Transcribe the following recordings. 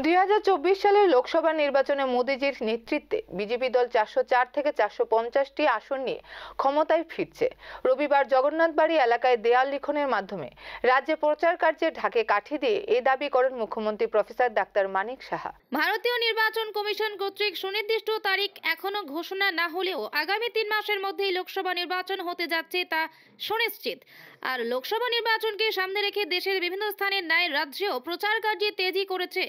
2024 সালের লোকসভা নির্বাচনে মোদিজির নেতৃত্বে বিজেপি দল 404 থেকে 450টি আসন নিয়ে ক্ষমতায় ফিরছে। রবিবার জগন্নাথবাড়ি এলাকায় দেয়াল লিখনের মাধ্যমে রাজ্যে প্রচার কার্যে ঢাকে কাঠি দিয়ে এই দাবি করেন মুখ্যমন্ত্রী প্রফেসর ডাক্তার মানিক সাহা। ভারতীয় নির্বাচন কমিশন কর্তৃক সুনির্দিষ্ট তারিখ এখনো ঘোষণা না হলেও আগামী 3 মাসের মধ্যেই লোকসভা নির্বাচন হতে যাচ্ছে তা সুনিশ্চিত। আর লোকসভা নির্বাচনকে সামনে রেখে দেশের বিভিন্ন স্থানের ন্যায় রাজ্যেও প্রচার কার্যে তেজি করেছে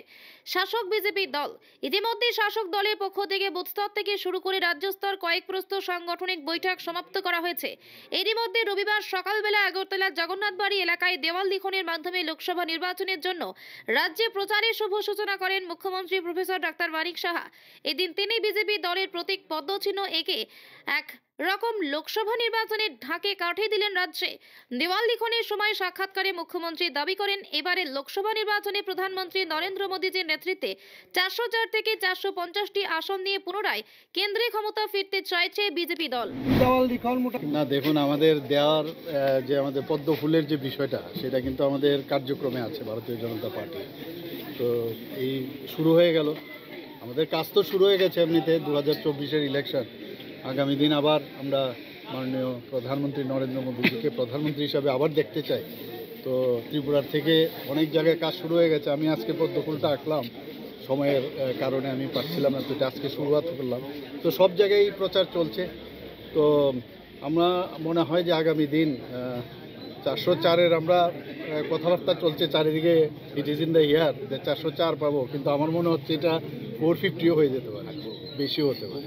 শাসক বিজেপি দল। ইতিমধ্যে শাসক দলের পক্ষ থেকে বুথ স্তর থেকে শুরু করে রাজ্য স্তর কয়েক প্রস্তুত সাংগঠনিক বৈঠক সমাপ্ত করা হয়েছে। এরই মধ্যে রবিবার সকালবেলা আগরতলার জগন্নাথবাড়ি এলাকায় দেওয়াল লিখনের মাধ্যমে লোকসভা নির্বাচনের জন্য রাজ্যে প্রচারের শুভ সূচনা করেন মুখ্যমন্ত্রী প্রফেসর ডাক্তার মানিক সাহা। এদিন তিনি বিজেপি দলের প্রতীক পদ্মচিহ্ন এঁকে এক রকম লোকসভা নির্বাচনের ঢাকে কাঠি দিলেন রাজ্যে। দেওয়াল লিখনের সময় সাক্ষাৎকারে মুখ্যমন্ত্রী দাবি করেন, এবারে লোকসভা নির্বাচনে প্রধানমন্ত্রী নরেন্দ্র মোদীজির নেতৃত্বে 404 থেকে 450টি আসন নিয়ে পুনরায় কেন্দ্রে ক্ষমতা ফিরতে চাইছে বিজেপি দল। না দেখুন, আমাদের দেওয়ার যে আমাদের পদ্ম ফুলের যে বিষয়টা, সেটা কিন্তু আমাদের কার্যক্রমে আছে ভারতীয় জনতা পার্টি। তো এই শুরু হয়ে গেল, আমাদের কাজ তো শুরু হয়ে গেছে এমনিতে। 2024-এর ইলেকশন, আগামী দিন আবার আমরা মাননীয় প্রধানমন্ত্রী নরেন্দ্র মোদীজিকে প্রধানমন্ত্রী হিসাবে আবার দেখতে চাই। তো ত্রিপুরার থেকে অনেক জায়গায় কাজ শুরু হয়ে গেছে। আমি আজকে পদ্ম ফুলটা আঁকলাম, সময়ের কারণে আমি পারছিলাম না, তো আজকে শুরুয়াত করলাম। তো সব জায়গায় প্রচার চলছে। তো আমরা মনে হয় যে আগামী দিন 404-এর আমরা কথাবার্তা চলছে চারিদিকে, it is in the year যে 404 পাবো, কিন্তু আমার মনে হচ্ছে এটা 450ও হয়ে যেতে পারে, বেশিও হতে পারে।